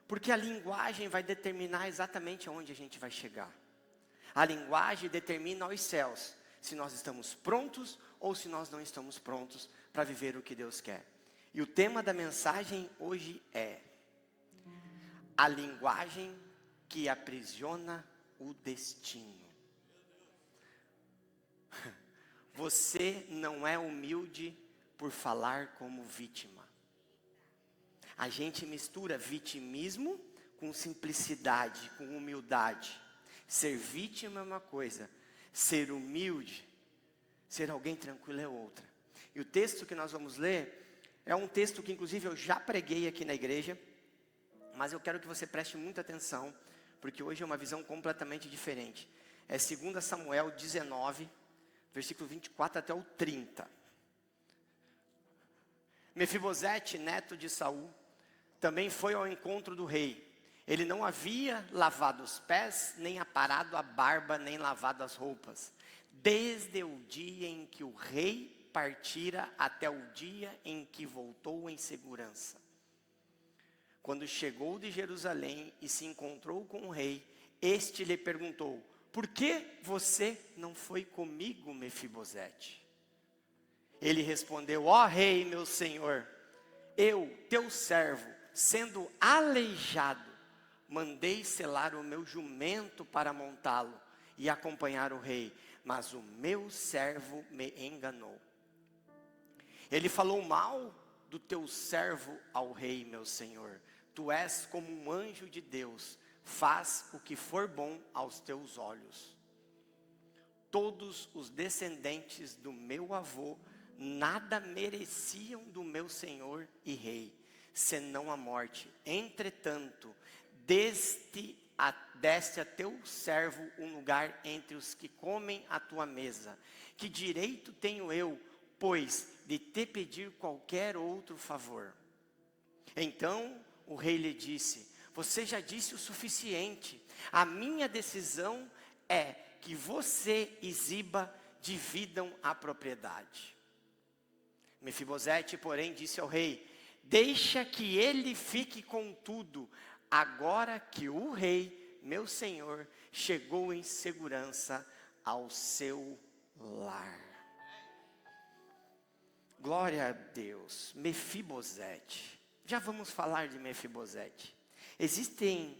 Porque a linguagem vai determinar exatamente aonde a gente vai chegar. A linguagem determina os céus, se nós estamos prontos ou se nós não estamos prontos para viver o que Deus quer. E o tema da mensagem hoje é a linguagem que aprisiona o destino. Você não é humilde por falar como vítima. A gente mistura vitimismo com simplicidade, com humildade. Ser vítima é uma coisa, ser humilde, ser alguém tranquilo é outra. E o texto que nós vamos ler é um texto que inclusive eu já preguei aqui na igreja, mas eu quero que você preste muita atenção, porque hoje é uma visão completamente diferente. É 2 Samuel 19, versículo 24 até o 30. Mefibosete, neto de Saul, também foi ao encontro do rei. Ele não havia lavado os pés, nem aparado a barba, nem lavado as roupas, desde o dia em que o rei partira até o dia em que voltou em segurança. Quando chegou de Jerusalém e se encontrou com o rei, este lhe perguntou: por que você não foi comigo, Mefibosete? Ele respondeu: ó rei, meu senhor, eu, teu servo, sendo aleijado, mandei selar o meu jumento para montá-lo e acompanhar o rei, mas o meu servo me enganou. Ele falou mal do teu servo ao rei, meu senhor. Tu és como um anjo de Deus, faz o que for bom aos teus olhos. Todos os descendentes do meu avô nada mereciam do meu senhor e rei, senão a morte. Entretanto, deste a teu servo um lugar entre os que comem à tua mesa. Que direito tenho eu, pois, de te pedir qualquer outro favor? Então o rei lhe disse: você já disse o suficiente. A minha decisão é que você e Ziba dividam a propriedade. Mefibosete, porém, disse ao rei: deixa que ele fique com tudo, agora que o rei, meu senhor, chegou em segurança ao seu lar. Glória a Deus. Mefibosete. Já vamos falar de Mefibosete. Existem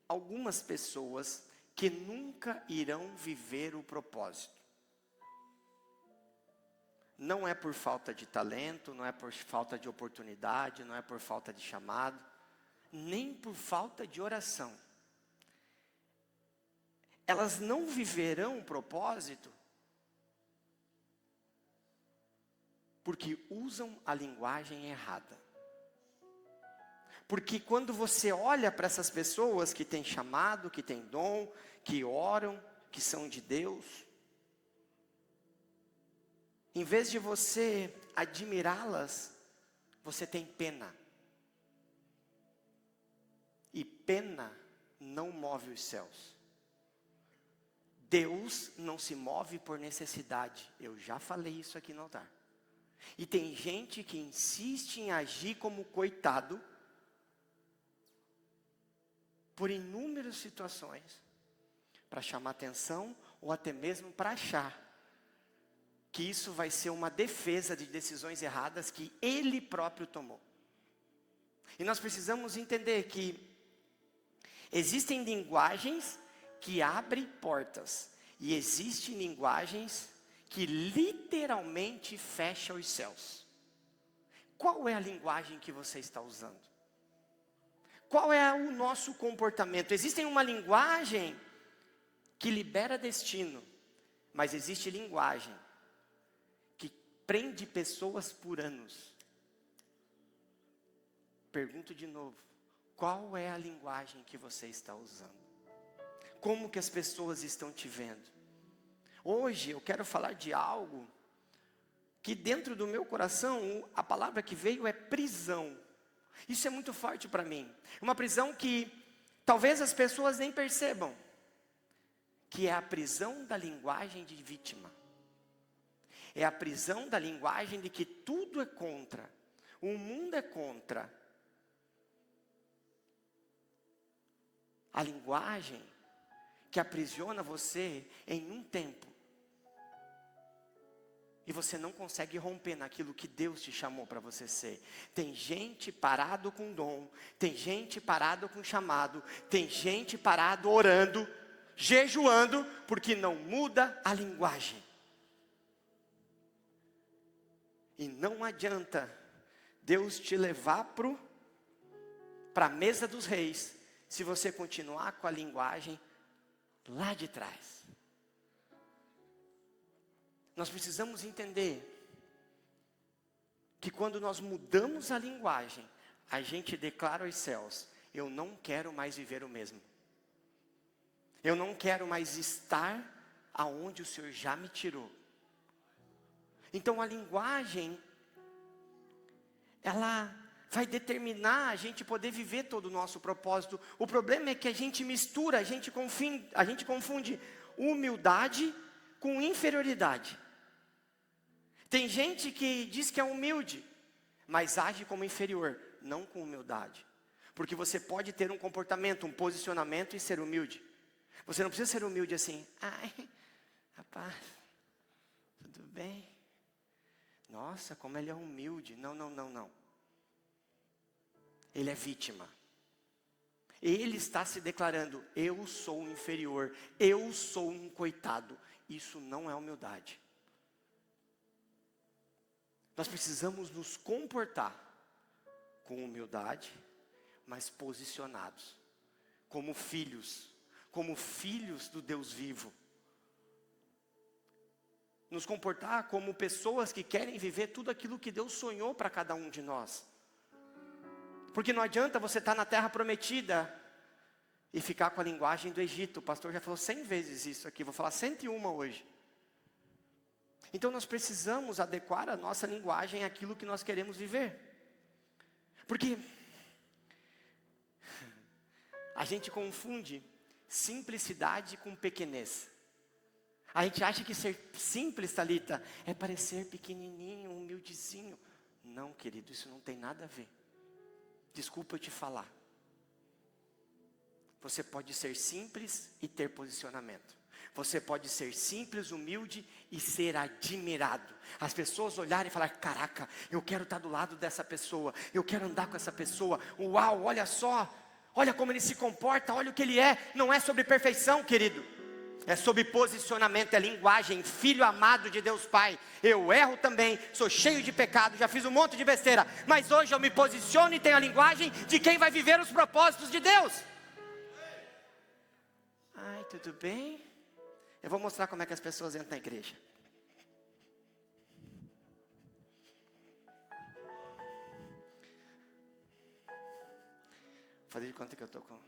algumas pessoas que nunca irão viver o propósito. Não é por falta de talento, não é por falta de oportunidade, não é por falta de chamado, nem por falta de oração. Elas não viverão o propósito porque usam a linguagem errada. Porque quando você olha para essas pessoas que têm chamado, que têm dom, que oram, que são de Deus, em vez de você admirá-las, você tem pena. E pena não move os céus. Deus não se move por necessidade. Eu já falei isso aqui no altar. E tem gente que insiste em agir como coitado por inúmeras situações, para chamar atenção ou até mesmo para achar que isso vai ser uma defesa de decisões erradas que ele próprio tomou. E nós precisamos entender que existem linguagens que abrem portas e existem linguagens que literalmente fecham os céus. Qual é a linguagem que você está usando? Qual é o nosso comportamento? Existe uma linguagem que libera destino, mas existe linguagem que prende pessoas por anos. Pergunto de novo, qual é a linguagem que você está usando? Como que as pessoas estão te vendo? Hoje eu quero falar de algo que dentro do meu coração, a palavra que veio é prisão. Isso é muito forte para mim. Uma prisão que talvez as pessoas nem percebam, que é a prisão da linguagem de vítima. É a prisão da linguagem de que tudo é contra. O mundo é contra. a linguagem que aprisiona você em um tempo. E você não consegue romper naquilo que Deus te chamou para você ser. Tem gente parado com dom, tem gente parado com chamado, tem gente parado orando, jejuando, porque não muda a linguagem. E não adianta Deus te levar para a mesa dos reis, se você continuar com a linguagem lá de trás. Nós precisamos entender que quando nós mudamos a linguagem, a gente declara aos céus: eu não quero mais viver o mesmo. Eu não quero mais estar aonde o Senhor já me tirou. Então a linguagem, ela vai determinar a gente poder viver todo o nosso propósito. O problema é que a gente mistura, a gente confunde humildade com inferioridade. Tem gente que diz que é humilde, mas age como inferior, não com humildade. Porque você pode ter um comportamento, um posicionamento e ser humilde. Você não precisa ser humilde assim: ai, rapaz, tudo bem? Nossa, como ele é humilde. Não. Ele é vítima. Ele está se declarando: eu sou inferior, eu sou um coitado. Isso não é humildade. Nós precisamos nos comportar com humildade, mas posicionados, como filhos do Deus vivo. Nos comportar como pessoas que querem viver tudo aquilo que Deus sonhou para cada um de nós. Porque não adianta você estar na terra prometida e ficar com a linguagem do Egito. O pastor já falou 100 vezes isso aqui, vou falar 101 hoje. Então nós precisamos adequar a nossa linguagem àquilo que nós queremos viver. Porque a gente confunde simplicidade com pequenez. A gente acha que ser simples, Thalita, é parecer pequenininho, humildezinho. Não, querido, isso não tem nada a ver. Desculpa eu te falar. Você pode ser simples e ter posicionamento. Você pode ser simples, humilde e ser admirado. As pessoas olharem e falar: caraca, eu quero estar do lado dessa pessoa, eu quero andar com essa pessoa. Uau, olha só, olha como ele se comporta, olha o que ele é. Não é sobre perfeição, querido. É sobre posicionamento, é linguagem. Filho amado de Deus Pai, eu erro também, sou cheio de pecado, já fiz um monte de besteira, mas hoje eu me posiciono e tenho a linguagem de quem vai viver os propósitos de Deus. Ai, tudo bem? Eu vou mostrar como é que as pessoas entram na igreja. Vou fazer de conta que eu estou com...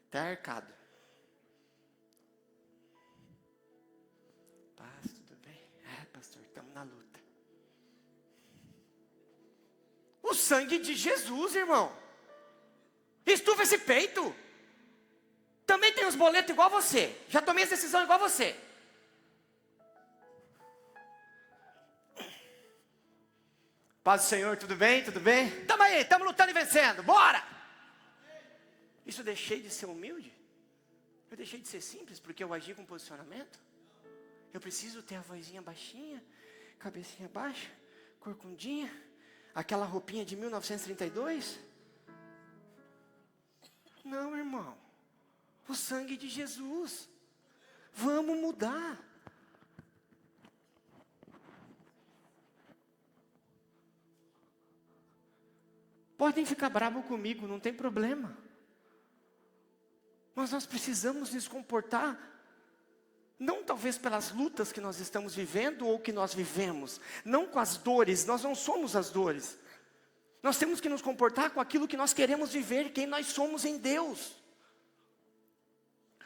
Até arcado. Paz, tudo bem? É, pastor, estamos na luta. O sangue de Jesus, irmão. Estufa esse peito. Também tem os boletos igual você. Já tomei essa decisão igual você. Paz do Senhor, tudo bem? Tudo bem? Estamos aí, estamos lutando e vencendo. Bora! Isso eu deixei de ser humilde? Eu deixei de ser simples porque eu agi com posicionamento? Eu preciso ter a vozinha baixinha, cabecinha baixa, corcundinha, aquela roupinha de 1932? Não, irmão. O sangue de Jesus. Vamos mudar. Podem ficar bravos comigo, não tem problema. Mas nós precisamos nos comportar, não talvez pelas lutas que nós estamos vivendo ou que nós vivemos, não com as dores, nós não somos as dores. Nós temos que nos comportar com aquilo que nós queremos viver, quem nós somos em Deus.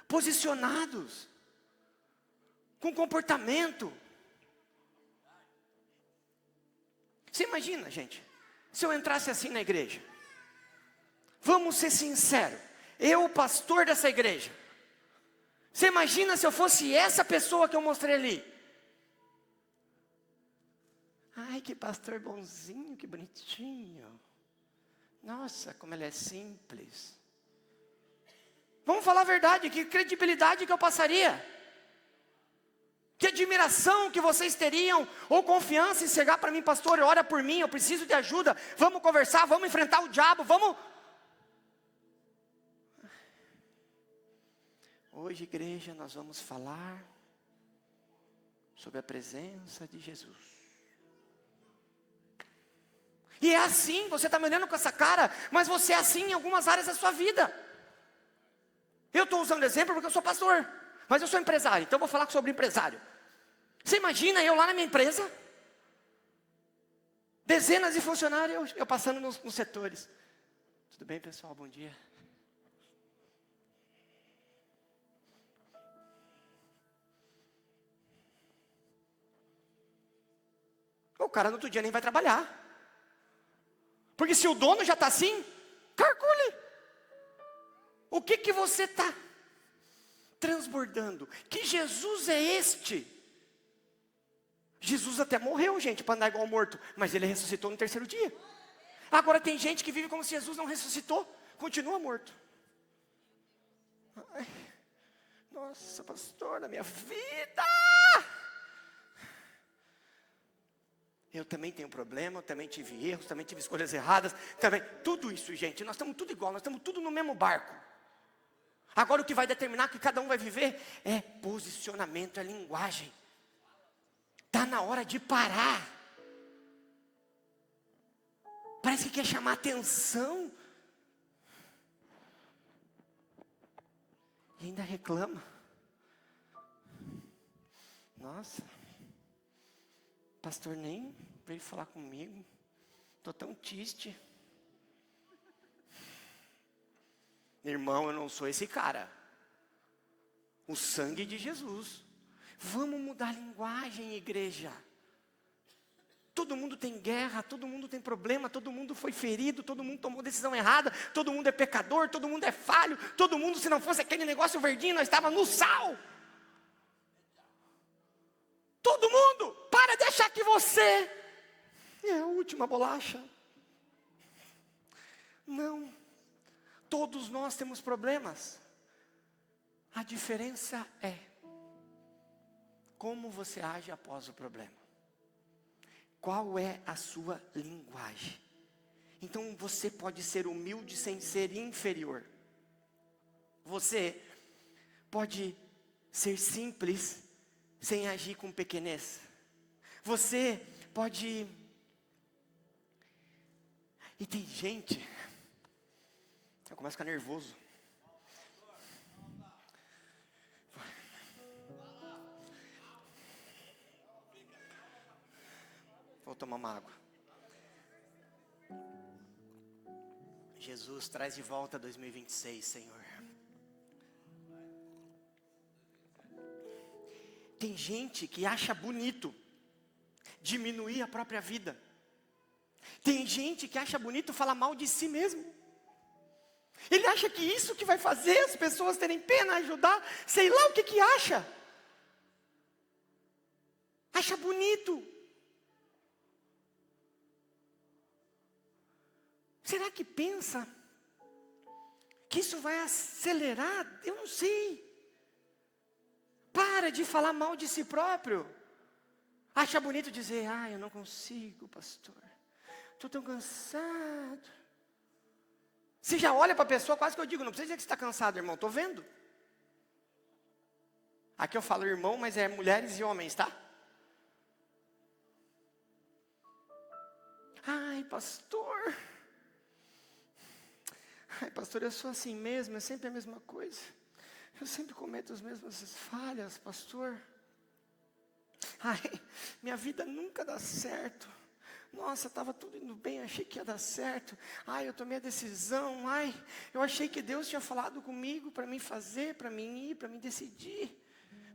Posicionados, com comportamento. Você imagina, gente, se eu entrasse assim na igreja? Vamos ser sinceros. Eu, pastor dessa igreja. Você imagina se eu fosse essa pessoa que eu mostrei ali? Ai, que pastor bonzinho, que bonitinho. Nossa, como ela é simples. Vamos falar a verdade, que credibilidade que eu passaria? Que admiração que vocês teriam, ou confiança em chegar para mim, pastor, ora por mim, eu preciso de ajuda, vamos conversar, vamos enfrentar o diabo, vamos... Hoje, igreja, nós vamos falar sobre a presença de Jesus. E é assim, você está me olhando com essa cara, mas você é assim em algumas áreas da sua vida. Eu estou usando exemplo porque eu sou pastor, mas eu sou empresário, então eu vou falar sobre empresário. Você imagina eu lá na minha empresa, dezenas de funcionários, eu passando nos setores. Tudo bem, pessoal? Bom dia. O cara no outro dia nem vai trabalhar. Porque se o dono já está assim, calcule. O que você está transbordando? Que Jesus é este? Jesus até morreu, gente, para andar igual morto. Mas ele ressuscitou no terceiro dia. Agora tem gente que vive como se Jesus não ressuscitou. Continua morto. Ai, nossa, pastor, na minha vida... Eu também tenho problema, eu também tive erros, também tive escolhas erradas, também, tudo isso, gente, nós estamos tudo igual, nós estamos tudo no mesmo barco. Agora o que vai determinar que cada um vai viver é posicionamento, é linguagem. Está na hora de parar. Parece que quer chamar atenção. E ainda reclama. Nossa, pastor nem veio falar comigo. Estou tão triste. Irmão, eu não sou esse cara. O sangue de Jesus. Vamos mudar a linguagem, igreja. Todo mundo tem guerra, todo mundo tem problema, todo mundo foi ferido, todo mundo tomou decisão errada, todo mundo é pecador, todo mundo é falho, todo mundo, se não fosse aquele negócio verdinho, nós estávamos no sal. Todo mundo, para de achar que você é a última bolacha. Não, todos nós temos problemas. A diferença é como você age após o problema. Qual é a sua linguagem? Então você pode ser humilde sem ser inferior. Você pode ser simples sem agir com pequenez. Você pode... E tem gente... Eu começo a ficar nervoso. Vou tomar uma água. Jesus, traz de volta 2026, Senhor. Tem gente que acha bonito diminuir a própria vida. Tem gente que acha bonito falar mal de si mesmo. Ele acha que isso que vai fazer as pessoas terem pena, ajudar, sei lá o que acha. Acha bonito. Será que pensa que isso vai acelerar? Eu não sei. Para de falar mal de si próprio. Acha bonito dizer, eu não consigo, pastor. Estou tão cansado. Você já olha para a pessoa, quase que eu digo, não precisa dizer que você está cansado, irmão, estou vendo. Aqui eu falo irmão, mas é mulheres e homens, tá? Pastor. Pastor, eu sou assim mesmo, é sempre a mesma coisa. Eu sempre cometo as mesmas falhas, pastor. Minha vida nunca dá certo. Nossa, estava tudo indo bem, achei que ia dar certo. Eu tomei a decisão. Eu achei que Deus tinha falado comigo para mim fazer, para mim ir, para mim decidir.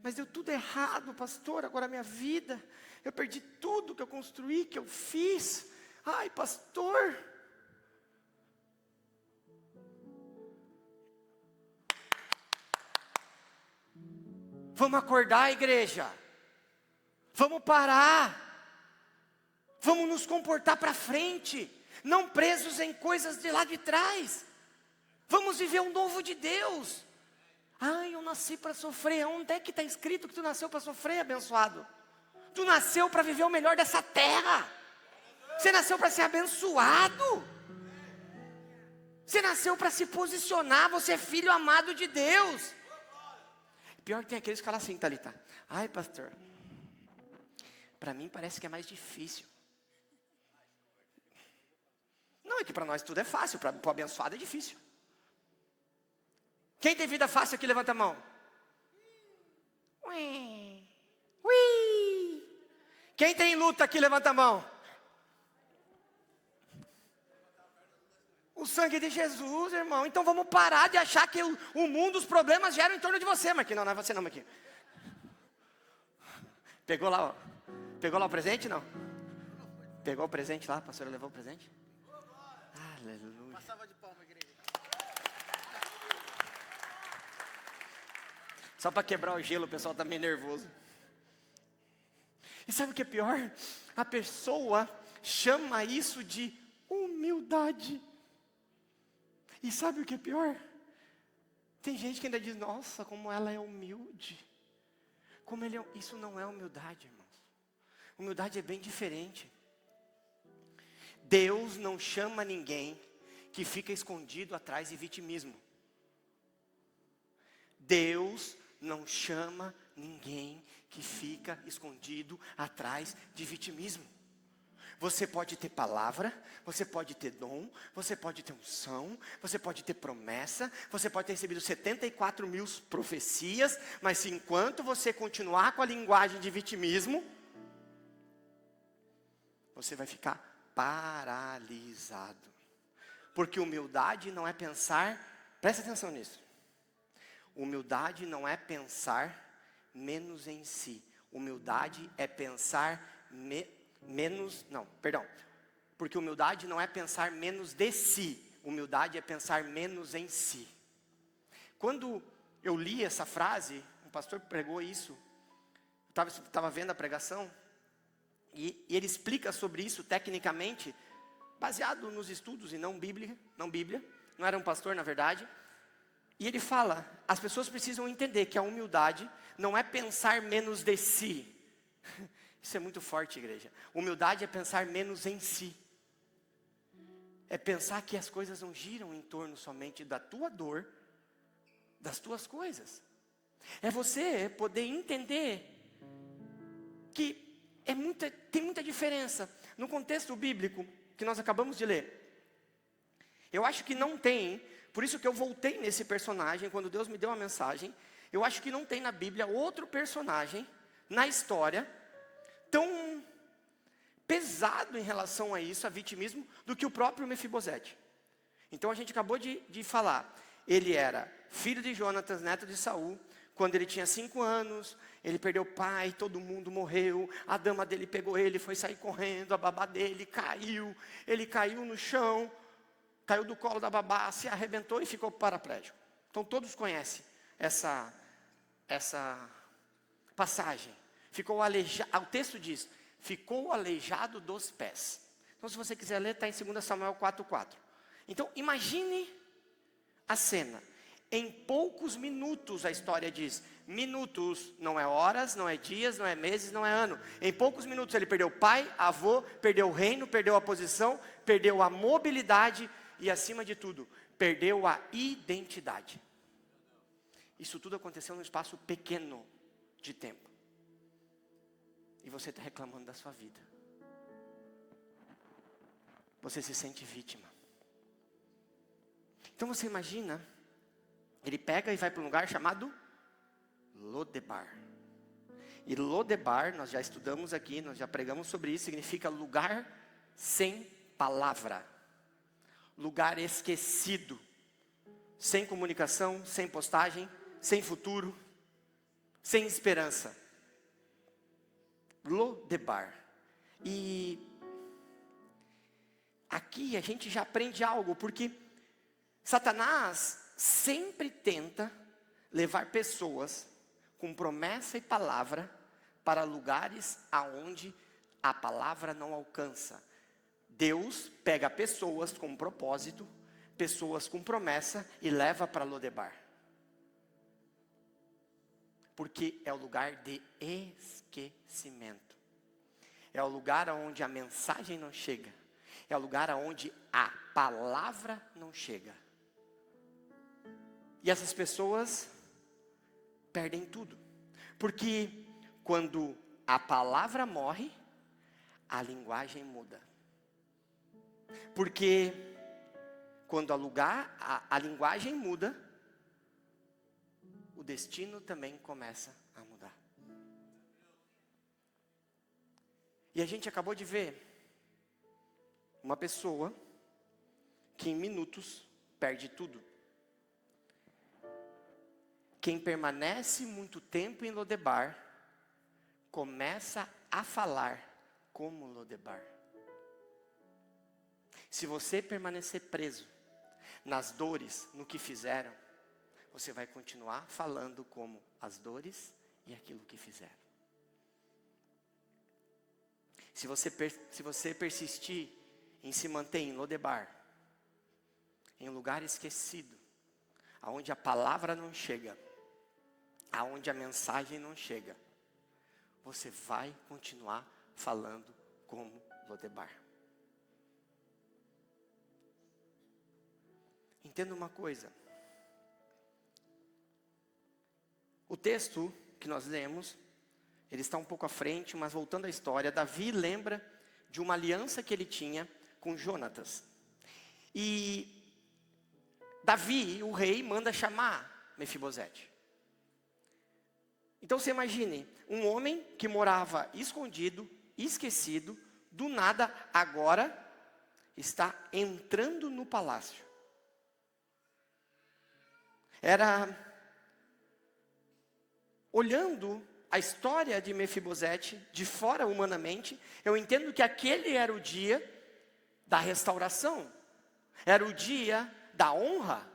Mas deu tudo errado, pastor. Agora a minha vida, eu perdi tudo que eu construí, que eu fiz. Pastor. Vamos acordar, igreja. Vamos parar. Vamos nos comportar para frente. não presos em coisas de lá de trás. Vamos viver o novo de Deus. Ai, eu nasci para sofrer. Onde é que está escrito que tu nasceu para sofrer, abençoado? Tu nasceu para viver o melhor dessa terra. Você nasceu para ser abençoado. Você nasceu para se posicionar. Você é filho amado de Deus. Pior que tem aqueles que falam assim, Thalita: ai, pastor, para mim parece que é mais difícil. Não, é que para nós tudo é fácil. Para o abençoado é difícil. Quem tem vida fácil aqui, levanta a mão. Ui. Ui. Quem tem luta aqui, levanta a mão. O sangue de Jesus, irmão. Então vamos parar de achar que o mundo, os problemas geram em torno de você. Mas aqui não é você não, aqui. Pegou lá, ó. Pegou lá o presente, não? Pegou o presente lá, a pastora levou o presente? Aleluia. Passava de palma, igreja. Só para quebrar o gelo, o pessoal está meio nervoso. E sabe o que é pior? A pessoa chama isso de humildade. E sabe o que é pior? Tem gente que ainda diz: nossa, como ela é humilde. Como ele é... Isso não é humildade, irmãos. Humildade é bem diferente. Deus não chama ninguém que fica escondido atrás de vitimismo. Deus não chama ninguém que fica escondido atrás de vitimismo. Você pode ter palavra, você pode ter dom, você pode ter unção, você pode ter promessa, você pode ter recebido 74 mil profecias, mas se enquanto você continuar com a linguagem de vitimismo, você vai ficar paralisado. Porque humildade não é pensar, presta atenção nisso. Humildade não é pensar menos em si. Humildade é pensar porque humildade não é pensar menos de si. Humildade é pensar menos em si. Quando eu li essa frase, um pastor pregou isso. Eu estava vendo a pregação. E ele explica sobre isso tecnicamente, baseado nos estudos e não Bíblia. Não era um pastor, na verdade. E ele fala: as pessoas precisam entender que a humildade não é pensar menos de si. Isso é muito forte, igreja. Humildade é pensar menos em si. É pensar que as coisas não giram em torno somente da tua dor, das tuas coisas. É você poder entender que tem muita diferença. No contexto bíblico que nós acabamos de ler, eu acho que não tem, por isso que eu voltei nesse personagem, quando Deus me deu a mensagem, eu acho que não tem na Bíblia outro personagem, na história, tão pesado em relação a isso, a vitimismo, do que o próprio Mefibosete. Então a gente acabou de falar, ele era filho de Jonatas, neto de Saul. Quando ele tinha 5 anos, ele perdeu o pai, todo mundo morreu, a dama dele pegou ele, foi sair correndo, a babá dele caiu, ele caiu no chão, caiu do colo da babá, se arrebentou e ficou paraplégico. Então todos conhecem essa passagem. Ficou aleijado, o texto diz, ficou aleijado dos pés. Então se você quiser ler, está em 2 Samuel 4:4. Então imagine a cena. Em poucos minutos, a história diz, minutos, não é horas, não é dias, não é meses, não é ano. Em poucos minutos ele perdeu o pai, avô, perdeu o reino, perdeu a posição, perdeu a mobilidade e, acima de tudo, perdeu a identidade. Isso tudo aconteceu num espaço pequeno de tempo. E você está reclamando da sua vida. Você se sente vítima. Então você imagina, ele pega e vai para um lugar chamado Lodebar. E Lodebar, nós já estudamos aqui, nós já pregamos sobre isso, significa lugar sem palavra. Lugar esquecido. Sem comunicação, sem postagem, sem futuro, sem esperança. Lodebar. E aqui a gente já aprende algo, porque Satanás sempre tenta levar pessoas com promessa e palavra para lugares aonde a palavra não alcança. Deus pega pessoas com propósito, pessoas com promessa e leva para Lodebar. Porque é o lugar de esquecimento. É o lugar onde a mensagem não chega. É o lugar onde a palavra não chega. E essas pessoas perdem tudo. Porque quando a palavra morre, a linguagem muda. Porque quando a linguagem muda, o destino também começa a mudar. E a gente acabou de ver uma pessoa que em minutos perde tudo. Quem permanece muito tempo em Lodebar, começa a falar como Lodebar. Se você permanecer preso nas dores, no que fizeram, você vai continuar falando como as dores e aquilo que fizeram. Se você persistir em se manter em Lodebar, em um lugar esquecido, aonde a palavra não chega, aonde a mensagem não chega, você vai continuar falando como Lodebar. Entenda uma coisa. O texto que nós lemos, ele está um pouco à frente, mas voltando à história, Davi lembra de uma aliança que ele tinha com Jonatas. E Davi, o rei, manda chamar Mefibosete. Então você imagine, um homem que morava escondido, esquecido, do nada agora está entrando no palácio. Olhando a história de Mefibosete, de fora humanamente, eu entendo que aquele era o dia da restauração. Era o dia da honra.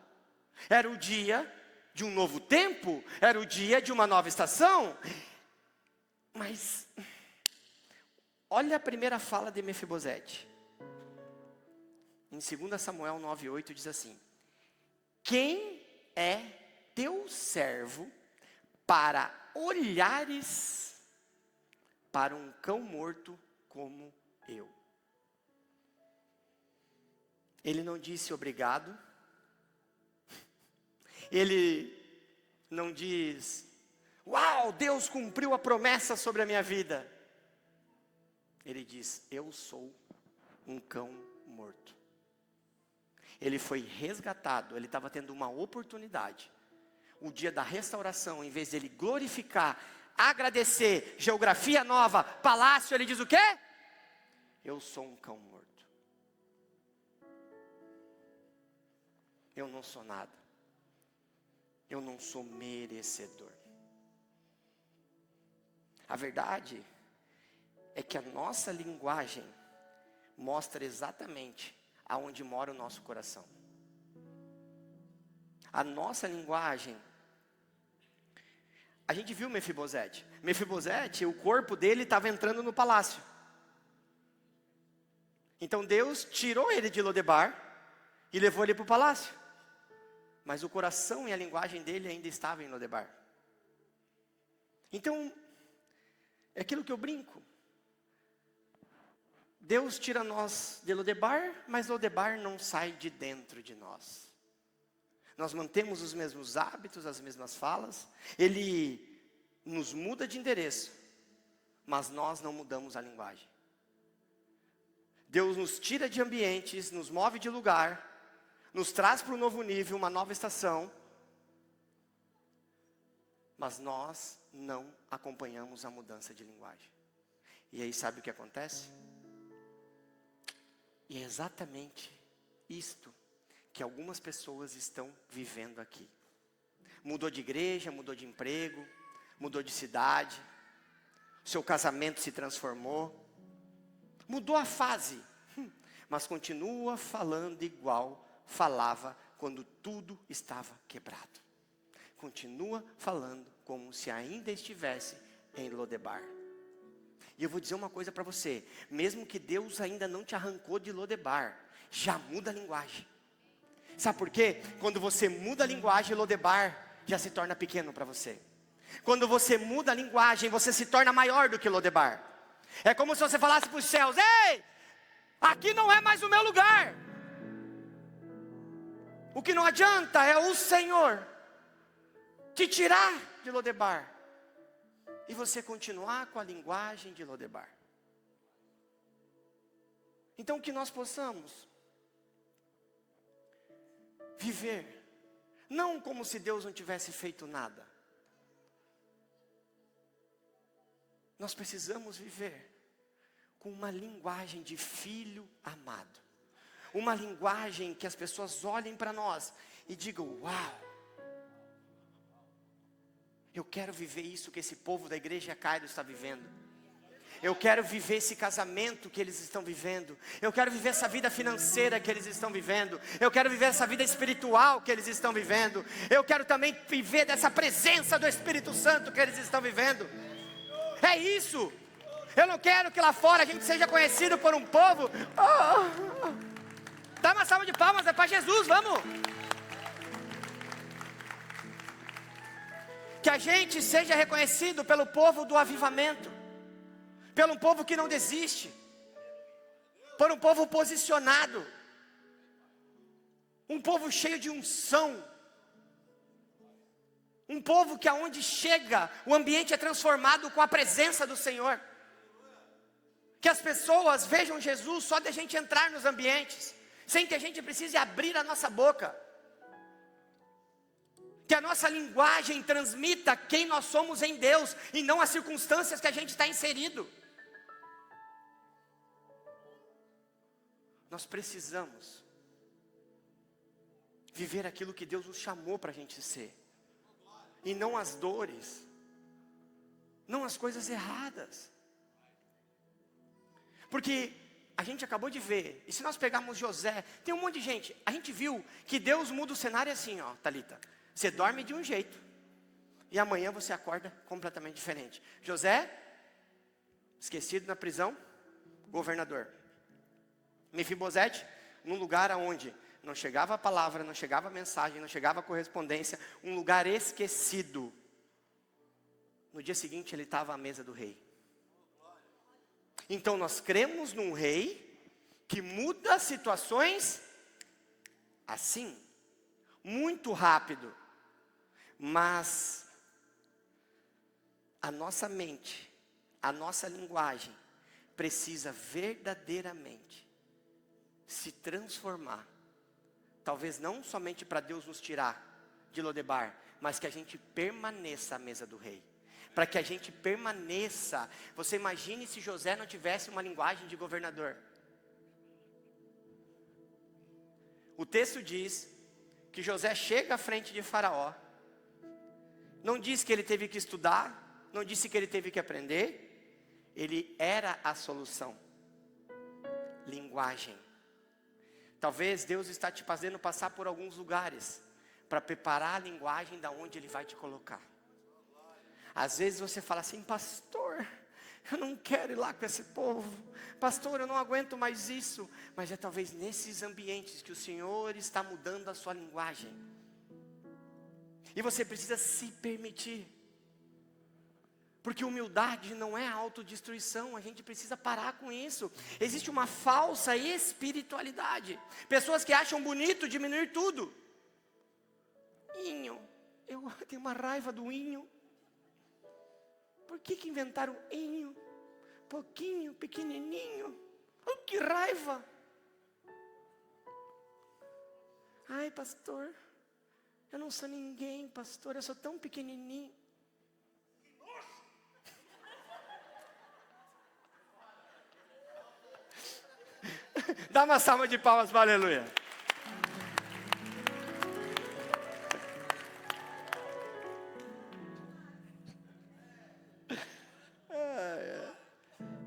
Era o dia de um novo tempo. Era o dia de uma nova estação. Mas, olha a primeira fala de Mefibosete. Em 2 Samuel 9:8 diz assim: quem é teu servo para olhares para um cão morto como eu? Ele não disse obrigado. Ele não diz, uau, Deus cumpriu a promessa sobre a minha vida. Ele diz, eu sou um cão morto. Ele foi resgatado, ele estava tendo uma oportunidade. O dia da restauração, em vez de ele glorificar, agradecer, geografia nova, palácio, ele diz o quê? Eu sou um cão morto. Eu não sou nada. Eu não sou merecedor. A verdade é que a nossa linguagem mostra exatamente aonde mora o nosso coração. A nossa linguagem. A gente viu Mefibosete. Mefibosete, o corpo dele estava entrando no palácio. Então Deus tirou ele de Lodebar e levou ele para o palácio. Mas o coração e a linguagem dele ainda estavam em Lodebar. Então, é aquilo que eu brinco. Deus tira nós de Lodebar, mas Lodebar não sai de dentro de nós. Nós mantemos os mesmos hábitos, as mesmas falas. Ele nos muda de endereço, mas nós não mudamos a linguagem. Deus nos tira de ambientes, nos move de lugar, nos traz para um novo nível, uma nova estação, mas nós não acompanhamos a mudança de linguagem. E aí sabe o que acontece? E é exatamente isto que algumas pessoas estão vivendo aqui. Mudou de igreja, mudou de emprego, mudou de cidade, seu casamento se transformou, mudou a fase, mas continua falando igual falava quando tudo estava quebrado. Continua falando como se ainda estivesse em Lodebar. E eu vou dizer uma coisa para você, mesmo que Deus ainda não te arrancou de Lodebar, já muda a linguagem. Sabe por quê? Quando você muda a linguagem, Lodebar já se torna pequeno para você. Quando você muda a linguagem, você se torna maior do que Lodebar. É como se você falasse para os céus: ei, aqui não é mais o meu lugar. O que não adianta é o Senhor te tirar de Lodebar e você continuar com a linguagem de Lodebar. Então que nós possamos viver, não como se Deus não tivesse feito nada. Nós precisamos viver com uma linguagem de filho amado. Uma linguagem que as pessoas olhem para nós e digam: uau, eu quero viver isso que esse povo da igreja Cairo está vivendo. Eu quero viver esse casamento que eles estão vivendo. Eu quero viver essa vida financeira que eles estão vivendo. Eu quero viver essa vida espiritual que eles estão vivendo. Eu quero também viver dessa presença do Espírito Santo que eles estão vivendo. É isso. Eu não quero que lá fora a gente seja conhecido por um povo. Dá uma salva de palmas, é para Jesus, vamos. Que a gente seja reconhecido pelo povo do avivamento, pelo um povo que não desiste, por um povo posicionado, um povo cheio de unção, um povo que aonde chega, o ambiente é transformado com a presença do Senhor. Que as pessoas vejam Jesus só de a gente entrar nos ambientes, sem que a gente precise abrir a nossa boca. Que a nossa linguagem transmita quem nós somos em Deus, e não as circunstâncias que a gente está inserido. Nós precisamos viver aquilo que Deus nos chamou para a gente ser. E não as dores, não as coisas erradas. Porque a gente acabou de ver, e se nós pegarmos José, tem um monte de gente, a gente viu que Deus muda o cenário assim, ó, Thalita. Você dorme de um jeito, e amanhã você acorda completamente diferente. José, esquecido na prisão, governador. Mefibosete, num lugar onde não chegava a palavra, não chegava a mensagem, não chegava a correspondência, um lugar esquecido. No dia seguinte ele estava à mesa do rei. Então nós cremos num rei que muda situações assim, muito rápido. Mas a nossa mente, a nossa linguagem precisa verdadeiramente se transformar. Talvez não somente para Deus nos tirar de Lodebar, mas que a gente permaneça à mesa do rei. Para que a gente permaneça. Você imagine se José não tivesse uma linguagem de governador. O texto diz que José chega à frente de Faraó. Não diz que ele teve que estudar, não disse que ele teve que aprender. Ele era a solução. Linguagem. Talvez Deus está te fazendo passar por alguns lugares para preparar a linguagem da onde Ele vai te colocar. Às vezes você fala assim: pastor, eu não quero ir lá com esse povo. Pastor, eu não aguento mais isso. Mas é talvez nesses ambientes que o Senhor está mudando a sua linguagem. E você precisa se permitir. Porque humildade não é autodestruição, a gente precisa parar com isso. Existe uma falsa espiritualidade. Pessoas que acham bonito diminuir tudo. Inho, eu tenho uma raiva do inho. Por que inventaram inho? Pouquinho, pequenininho. Oh, que raiva. Ai, pastor, eu não sou ninguém, pastor, eu sou tão pequenininho. Dá uma salva de palmas para aleluia.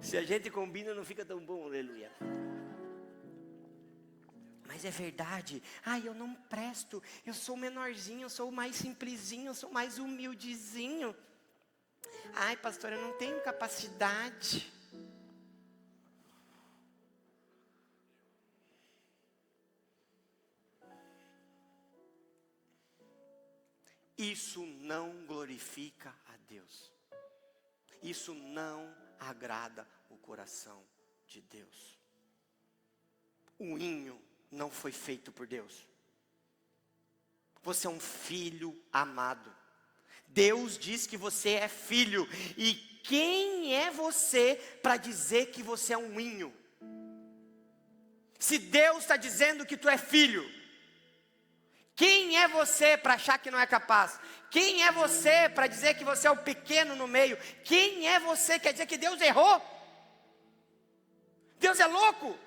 Se a gente combina não fica tão bom, aleluia. Mas é verdade. Ai, eu não presto, eu sou menorzinho, eu sou mais simplesinho, eu sou mais humildezinho. Ai, pastor, eu não tenho capacidade. isso não glorifica a Deus. Isso não agrada o coração de Deus. O ninho não foi feito por Deus. Você é um filho amado. Deus diz que você é filho. E quem é você para dizer que você é um ninho? Se Deus está dizendo que tu é filho, quem é você para achar que não é capaz? Quem é você para dizer que você é o pequeno no meio? Quem é você? Quer dizer que Deus errou? Deus é louco?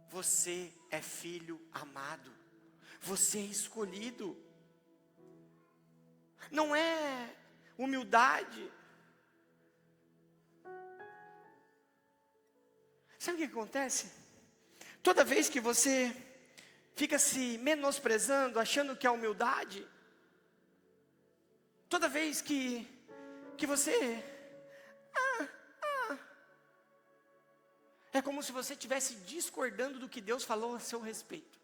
Você é filho amado. Você é escolhido. Não é humildade. Sabe o que acontece? Toda vez que você fica se menosprezando, achando que é humildade, toda vez que você é como se você estivesse discordando do que Deus falou a seu respeito.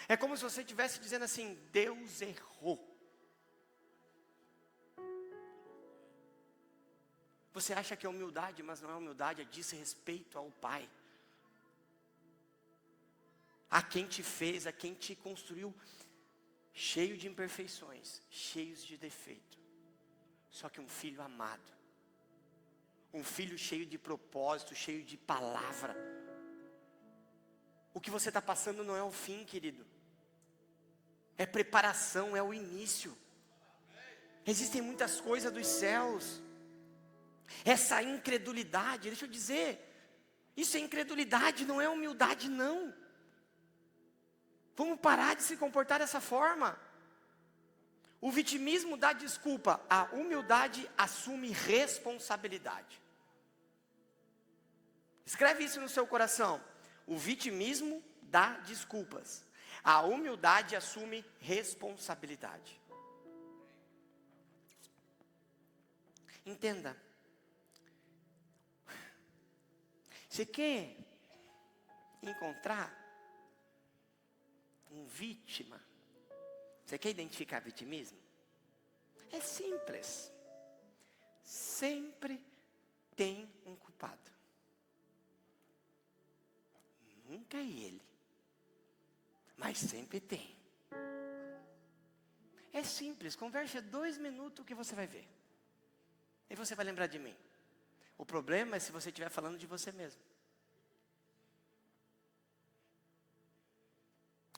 É como se você estivesse dizendo assim: Deus errou. Você acha que é humildade, mas não é humildade, é desrespeito ao Pai. A quem te fez, a quem te construiu, cheio de imperfeições, cheios de defeito. Só que um filho amado. Um filho cheio de propósito, cheio de palavra. O que você está passando não é o fim, querido. É preparação, é o início. Existem muitas coisas dos céus. Essa incredulidade, deixa eu dizer, isso é incredulidade, não é humildade não. Vamos parar de se comportar dessa forma. O vitimismo dá desculpa, a humildade assume responsabilidade. Escreve isso no seu coração. O vitimismo dá desculpas, a humildade assume responsabilidade. Entenda. Você quer encontrar um vítima? Você quer identificar vitimismo? É simples. Sempre tem um culpado. Nunca é ele, mas sempre tem. É simples, converse 2 minutos que você vai ver. E você vai lembrar de mim. O problema é se você estiver falando de você mesmo.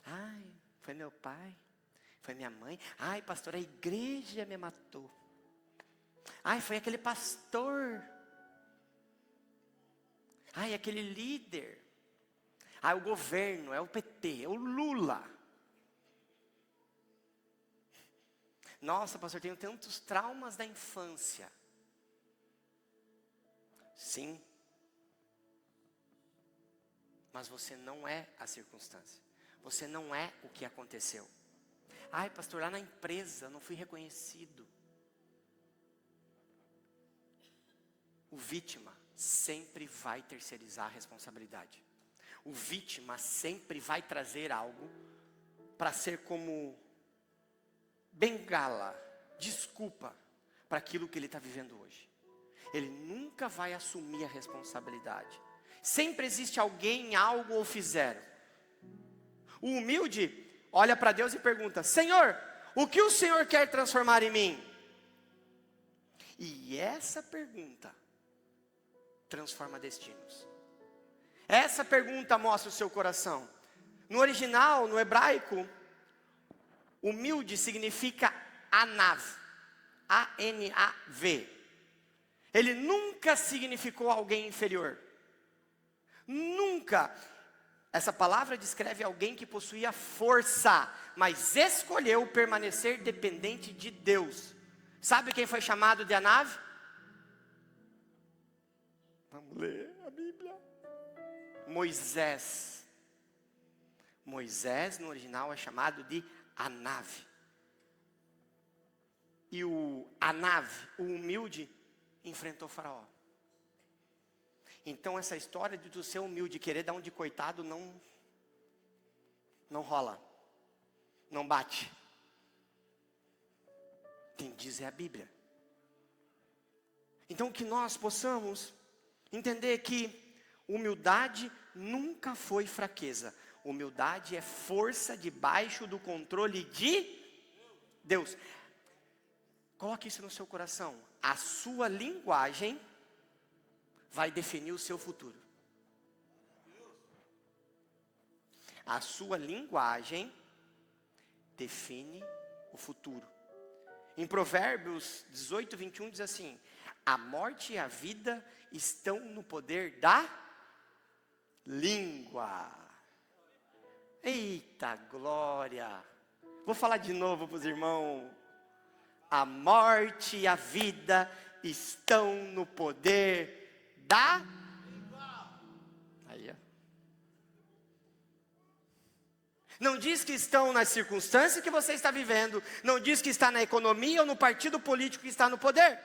Ai, foi meu pai, foi minha mãe. Ai, pastor, a igreja me matou. Ai, foi aquele pastor. Ai, aquele líder. Ai, o governo, é o PT, é o Lula. Nossa, pastor, tenho tantos traumas da infância. Sim. Mas você não é a circunstância. Você não é o que aconteceu. Ai, pastor, lá na empresa não fui reconhecido. O vítima sempre vai terceirizar a responsabilidade. O vítima sempre vai trazer algo para ser como bengala, desculpa para aquilo que ele está vivendo hoje. Ele nunca vai assumir a responsabilidade. Sempre existe alguém, algo ou fizeram. O humilde olha para Deus e pergunta: Senhor, o que o Senhor quer transformar em mim? E essa pergunta transforma destinos. Essa pergunta mostra o seu coração. No original, no hebraico, humilde significa anav. A-N-A-V. Ele nunca significou alguém inferior. Nunca. Essa palavra descreve alguém que possuía força, mas escolheu permanecer dependente de Deus. Sabe quem foi chamado de anav? Vamos ler a Bíblia. Moisés. Moisés no original é chamado de anav. E o anav, o humilde, enfrentou Faraó. Então essa história de tu ser humilde, querer dar um de coitado, não rola, não bate. Quem diz é a Bíblia. Então que nós possamos entender que humildade nunca foi fraqueza. Humildade é força debaixo do controle de Deus. Coloque isso no seu coração. A sua linguagem vai definir o seu futuro. A sua linguagem define o futuro. Em Provérbios 18, 21 diz assim: a morte e a vida estão no poder da língua. Eita glória! Vou falar de novo para os irmãos. A morte e a vida estão no poder da língua. Aí, ó. Não diz que estão nas circunstâncias que você está vivendo. Não diz que está na economia ou no partido político que está no poder.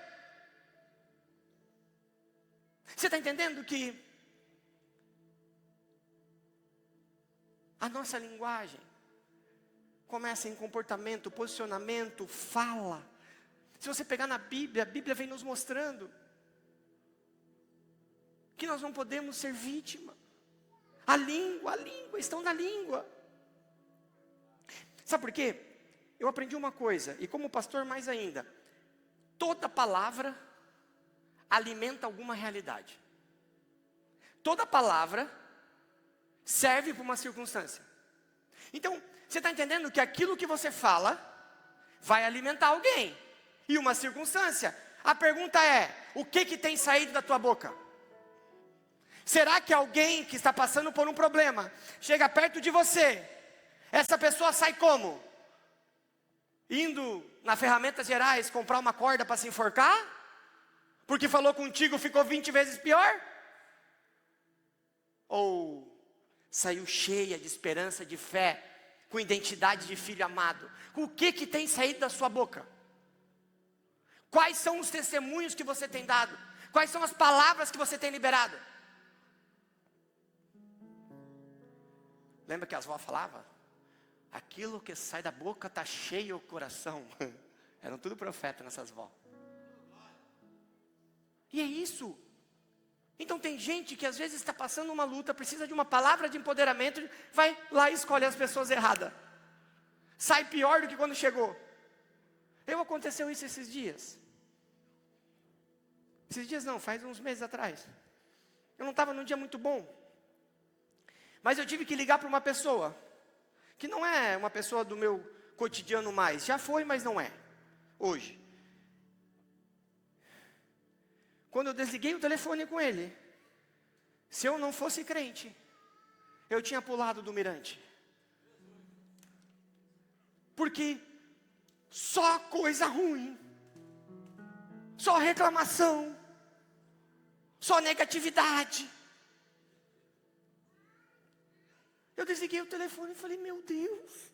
Você está entendendo que a nossa linguagem começa em comportamento, posicionamento, fala. Se você pegar na Bíblia, a Bíblia vem nos mostrando que nós não podemos ser vítima. A língua estão na língua. Sabe por quê? Eu aprendi uma coisa, e como pastor mais ainda, toda palavra alimenta alguma realidade. Toda palavra serve para uma circunstância. Então, você está entendendo que aquilo que você fala vai alimentar alguém e uma circunstância. A pergunta é: o que tem saído da tua boca? Será que alguém que está passando por um problema chega perto de você? Essa pessoa sai como? Indo na Ferramentas Gerais comprar uma corda para se enforcar? Porque falou contigo, ficou 20 vezes pior? Ou saiu cheia de esperança, de fé, com identidade de filho amado? O que tem saído da sua boca? Quais são os testemunhos que você tem dado? Quais são as palavras que você tem liberado? Lembra que as avós falavam? Aquilo que sai da boca está cheio o coração. Eram tudo profeta nessas vós. E é isso. Então tem gente que às vezes está passando uma luta, precisa de uma palavra de empoderamento, vai lá e escolhe as pessoas erradas. Sai pior do que quando chegou. Aconteceu isso esses dias. Esses dias não, faz uns meses atrás. Eu não estava num dia muito bom. Mas eu tive que ligar para uma pessoa, que não é uma pessoa do meu cotidiano mais. Já foi, mas não é. Hoje. Quando eu desliguei o telefone com ele, se eu não fosse crente, eu tinha pulado do mirante. Porque só coisa ruim, só reclamação, só negatividade. Eu desliguei o telefone e falei: meu Deus.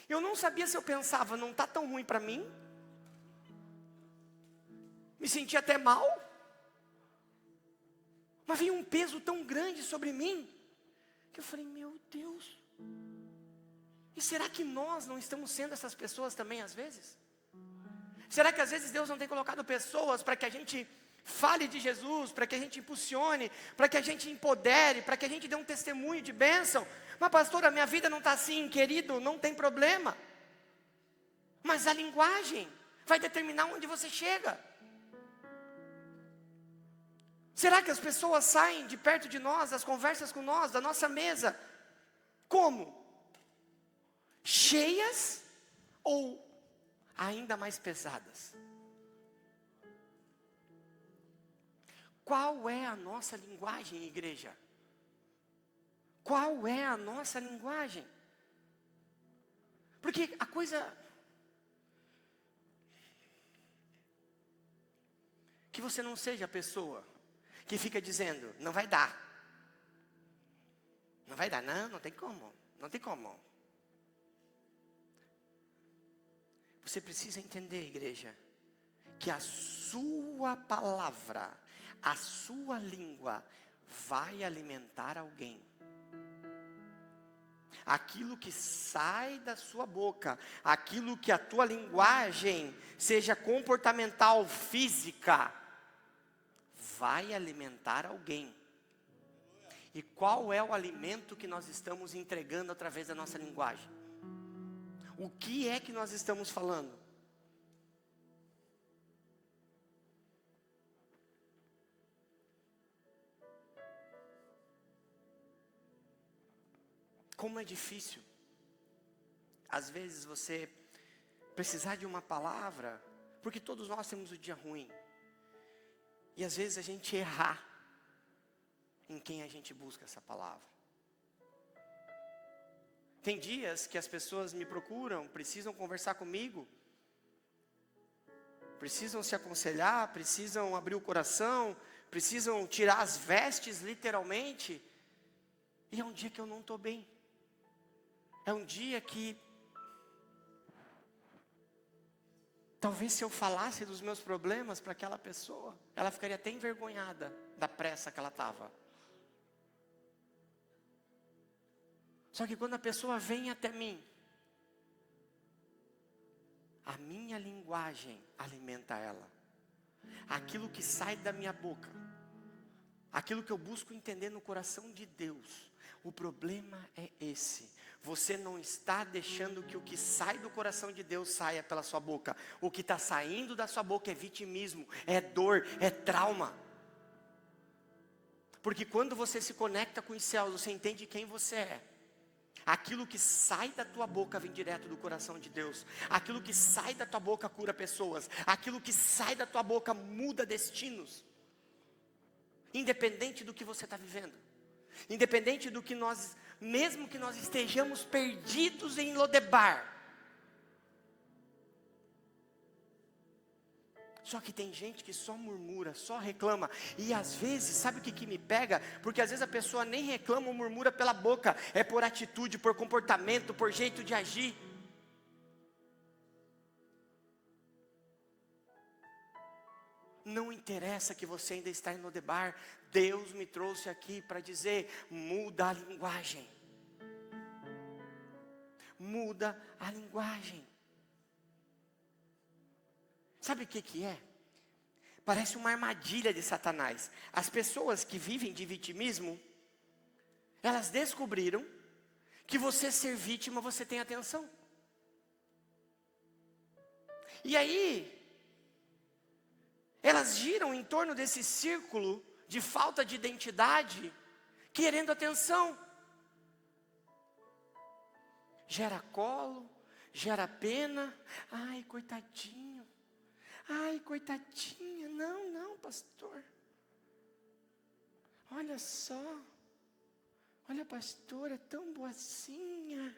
Eu não sabia se eu pensava, não está tão ruim para mim. Me senti até mal. Mas veio um peso tão grande sobre mim, que eu falei: meu Deus. E será que nós não estamos sendo essas pessoas também às vezes? Será que às vezes Deus não tem colocado pessoas para que a gente fale de Jesus, para que a gente impulsione, para que a gente empodere, para que a gente dê um testemunho de bênção? Mas pastor, a minha vida não está assim, querido, não tem problema. Mas a linguagem vai determinar onde você chega. Será que as pessoas saem de perto de nós, das conversas com nós, da nossa mesa, como? Cheias ou ainda mais pesadas? Qual é a nossa linguagem, igreja? Qual é a nossa linguagem? Porque a coisa que você não seja a pessoa que fica dizendo: não vai dar. Não vai dar, não tem como. Não tem como. Você precisa entender, igreja, que a sua palavra, a sua língua vai alimentar alguém. aquilo que sai da sua boca, aquilo que a tua linguagem, seja comportamental, física, vai alimentar alguém. E qual é o alimento que nós estamos entregando através da nossa linguagem? O que é que nós estamos falando? Como é difícil, às vezes, você precisar de uma palavra, porque todos nós temos o dia ruim. E às vezes a gente errar em quem a gente busca essa palavra. Tem dias que as pessoas me procuram, precisam conversar comigo, precisam se aconselhar, precisam abrir o coração, precisam tirar as vestes literalmente. E é um dia que eu não estou bem. É um dia que, talvez se eu falasse dos meus problemas para aquela pessoa, ela ficaria até envergonhada da pressa que ela estava. Só que quando a pessoa vem até mim, a minha linguagem alimenta ela. Aquilo que sai da minha boca, aquilo que eu busco entender no coração de Deus. O problema é esse: você não está deixando que o que sai do coração de Deus saia pela sua boca. O que está saindo da sua boca é vitimismo, é dor, é trauma. Porque quando você se conecta com os céus, você entende quem você é. Aquilo que sai da tua boca vem direto do coração de Deus. Aquilo que sai da tua boca cura pessoas. Aquilo que sai da tua boca muda destinos. Independente do que você está vivendo. Independente do que nós, mesmo que nós estejamos perdidos em Lodebar. Só que tem gente que só murmura, só reclama. E às vezes, sabe o que me pega? Porque às vezes a pessoa nem reclama ou murmura pela boca. É por atitude, por comportamento, por jeito de agir. Não interessa que você ainda está em Lodebar. Deus me trouxe aqui para dizer: muda a linguagem. Muda a linguagem. Sabe o que é? Parece uma armadilha de Satanás. As pessoas que vivem de vitimismo, elas descobriram que você ser vítima, você tem atenção. E aí, elas giram em torno desse círculo de falta de identidade, querendo atenção. Gera colo, gera pena. Ai, coitadinho. Ai, coitadinha. Não, pastor. Olha só. Olha, a pastora, tão boazinha.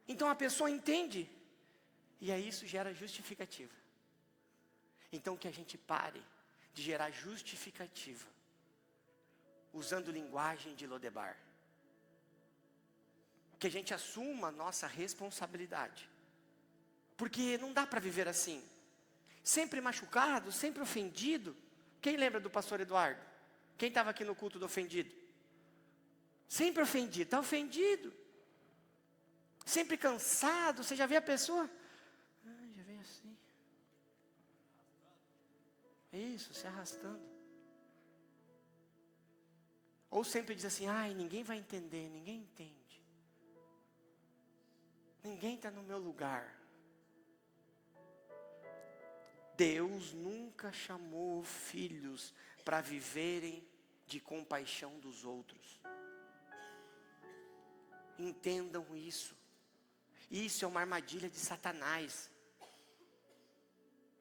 Então a pessoa entende. E aí isso gera justificativa. Então que a gente pare de gerar justificativa usando linguagem de Lodebar. Que a gente assuma a nossa responsabilidade. Porque não dá para viver assim. Sempre machucado, sempre ofendido. Quem lembra do pastor Eduardo? Quem estava aqui no culto do ofendido? Sempre ofendido, está ofendido. Sempre cansado, você já vê a pessoa? Já vem assim. Isso, se arrastando. Ou sempre diz assim: ai, ninguém vai entender, ninguém entende. Ninguém está no meu lugar. Deus nunca chamou filhos para viverem de compaixão dos outros. Entendam isso. Isso é uma armadilha de Satanás.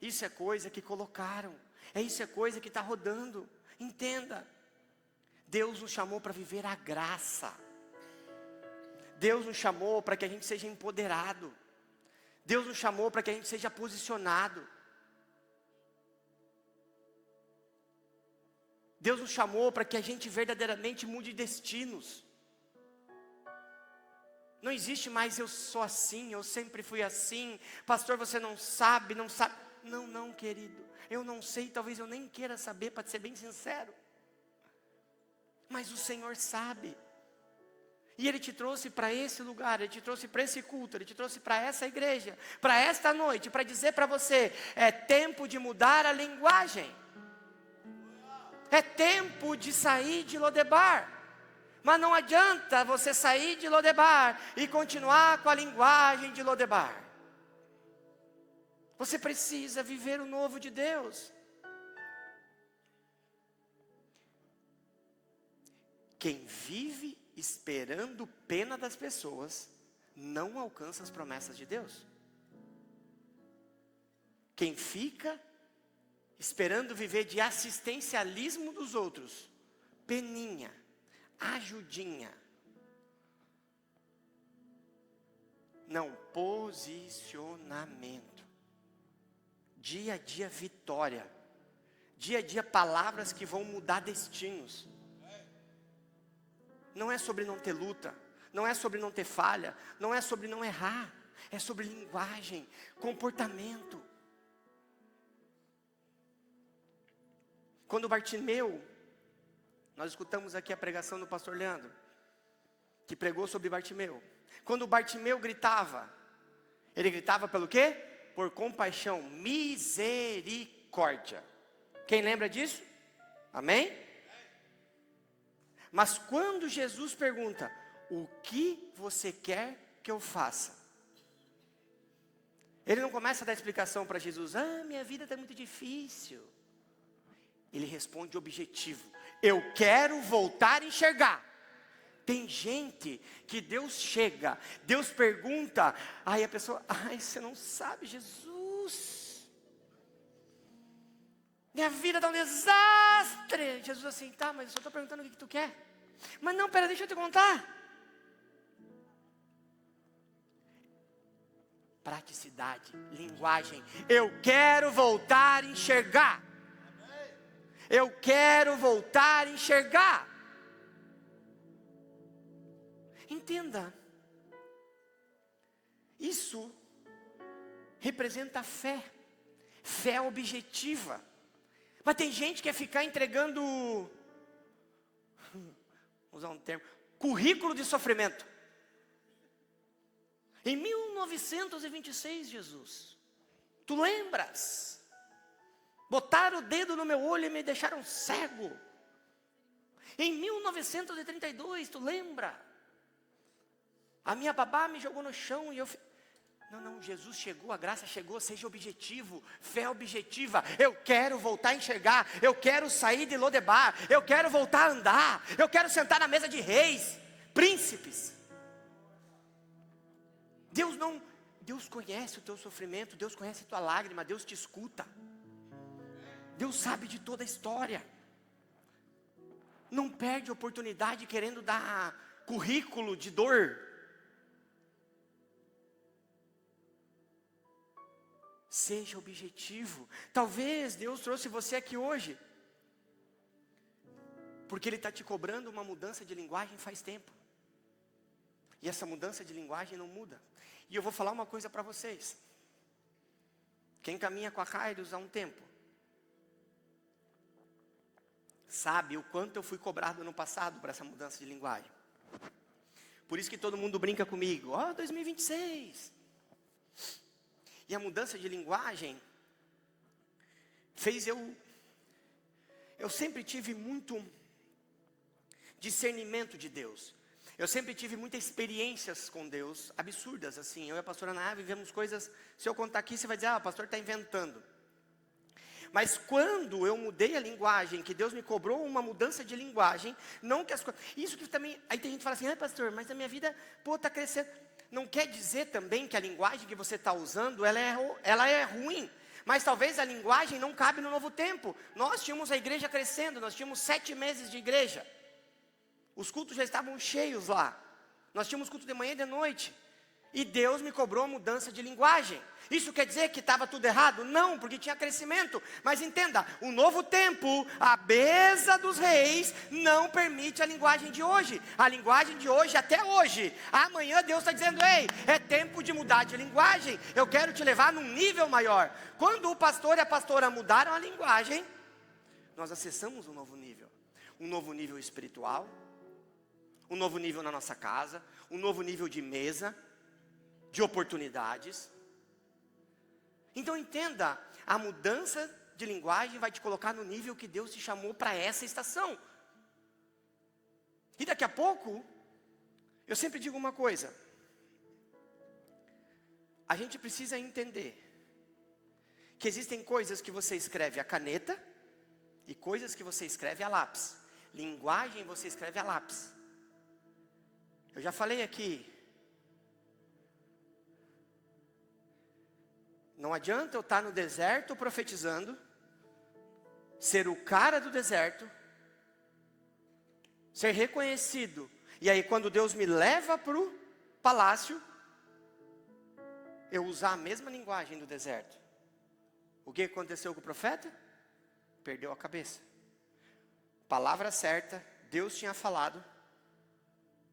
Isso é coisa que colocaram. Isso é coisa que está rodando. Entenda. Deus nos chamou para viver a graça. Deus nos chamou para que a gente seja empoderado. Deus nos chamou para que a gente seja posicionado. Deus nos chamou para que a gente verdadeiramente mude destinos. Não existe mais eu sou assim, eu sempre fui assim. Pastor, você não sabe. Não, querido. Eu não sei, talvez eu nem queira saber, para ser bem sincero. Mas o Senhor sabe. E Ele te trouxe para esse lugar, Ele te trouxe para esse culto, Ele te trouxe para essa igreja, para esta noite, para dizer para você, é tempo de mudar a linguagem. É tempo de sair de Lodebar. Mas não adianta você sair de Lodebar e continuar com a linguagem de Lodebar. Você precisa viver o novo de Deus. Quem vive esperando pena das pessoas, não alcança as promessas de Deus. Quem fica esperando viver de assistencialismo dos outros, peninha, ajudinha, não, posicionamento, dia a dia vitória, dia a dia palavras que vão mudar destinos. Não é sobre não ter luta, não é sobre não ter falha, não é sobre não errar, é sobre linguagem, comportamento. Quando Bartimeu, nós escutamos aqui a pregação do pastor Leandro, que pregou sobre Bartimeu. Quando Bartimeu gritava, ele gritava pelo quê? Por compaixão, misericórdia. Quem lembra disso? Amém? Mas quando Jesus pergunta, o que você quer que eu faça? Ele não começa a dar explicação para Jesus, minha vida está muito difícil. Ele responde objetivo, eu quero voltar a enxergar. Tem gente que Deus chega, Deus pergunta, aí a pessoa, você não sabe, Jesus, minha vida está um desastre. Jesus assim, tá, mas eu só estou perguntando o que tu quer. Mas não, pera, deixa eu te contar. Praticidade, linguagem, eu quero voltar a enxergar. Eu quero voltar a enxergar. Entenda, isso representa fé, fé objetiva. Mas tem gente que quer ficar entregando, vou usar um termo, currículo de sofrimento. Em 1926, Jesus, tu lembras? Botaram o dedo no meu olho e me deixaram cego. Em 1932, tu lembra? A minha babá me jogou no chão e eu... Não, Jesus chegou, a graça chegou, seja objetivo, fé objetiva. Eu quero voltar a enxergar, eu quero sair de Lodebar, eu quero voltar a andar, eu quero sentar na mesa de reis, príncipes. Deus conhece o teu sofrimento, Deus conhece a tua lágrima, Deus te escuta. Deus sabe de toda a história. Não perde oportunidade querendo dar currículo de dor. Seja objetivo. Talvez Deus trouxe você aqui hoje porque Ele está te cobrando uma mudança de linguagem faz tempo. E essa mudança de linguagem não muda. E eu vou falar uma coisa para vocês. Quem caminha com a Kairos há um tempo sabe o quanto eu fui cobrado no passado por essa mudança de linguagem. Por isso que todo mundo brinca comigo. 2026. E a mudança de linguagem fez eu sempre tive muito discernimento de Deus. Eu sempre tive muitas experiências com Deus, absurdas assim. Eu e a pastora Ana vivemos coisas, se eu contar aqui você vai dizer, o pastor está inventando. Mas quando eu mudei a linguagem, que Deus me cobrou uma mudança de linguagem, não que as coisas... Isso que também, aí tem gente que fala assim, pastor, mas a minha vida, está crescendo. Não quer dizer também que a linguagem que você está usando, ela é ruim. Mas talvez a linguagem não cabe no novo tempo. Nós tínhamos a igreja crescendo, nós tínhamos 7 meses de igreja. Os cultos já estavam cheios lá. Nós tínhamos culto de manhã e de noite. E Deus me cobrou mudança de linguagem. Isso quer dizer que estava tudo errado? Não, porque tinha crescimento. Mas entenda, o novo tempo, a mesa dos reis, não permite a linguagem de hoje. A linguagem de hoje, até hoje. Amanhã Deus está dizendo, ei, é tempo de mudar de linguagem. Eu quero te levar num nível maior. Quando o pastor e a pastora mudaram a linguagem, nós acessamos um novo nível. um novo nível espiritual, um novo nível na nossa casa, um novo nível de mesa, de oportunidades. Então entenda, a mudança de linguagem vai te colocar no nível que Deus te chamou para essa estação. E daqui a pouco, eu sempre digo uma coisa. A gente precisa entender que existem coisas que você escreve a caneta e coisas que você escreve a lápis. Linguagem você escreve a lápis. Eu já falei aqui. Não adianta eu estar no deserto profetizando, ser o cara do deserto, ser reconhecido. E aí quando Deus me leva para o palácio, eu usar a mesma linguagem do deserto. O que aconteceu com o profeta? Perdeu a cabeça. Palavra certa, Deus tinha falado.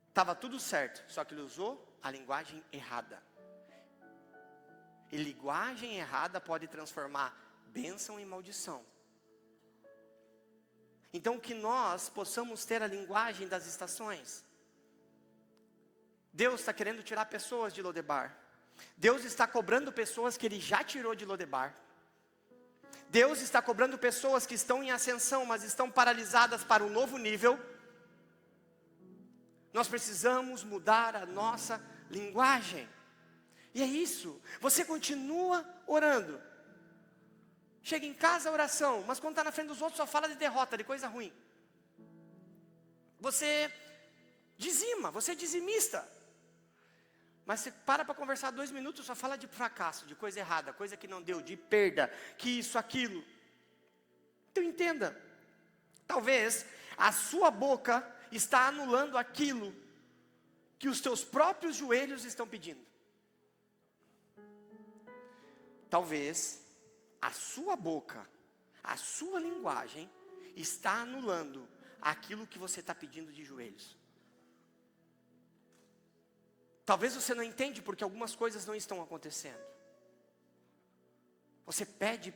Estava tudo certo, só que ele usou a linguagem errada. E linguagem errada pode transformar bênção em maldição. Então que nós possamos ter a linguagem das estações. Deus está querendo tirar pessoas de Lodebar. Deus está cobrando pessoas que Ele já tirou de Lodebar. Deus está cobrando pessoas que estão em ascensão, mas estão paralisadas para um novo nível. Nós precisamos mudar a nossa linguagem. E é isso, você continua orando. Chega em casa a oração, mas quando está na frente dos outros só fala de derrota, de coisa ruim. Você dizima, você é dizimista. Mas você para conversar 2 minutos, só fala de fracasso, de coisa errada, coisa que não deu, de perda, que isso, aquilo. Então entenda, talvez a sua boca está anulando aquilo que os teus próprios joelhos estão pedindo. Talvez a sua boca, a sua linguagem está anulando aquilo que você está pedindo de joelhos. Talvez você não entende porque algumas coisas não estão acontecendo. Você pede,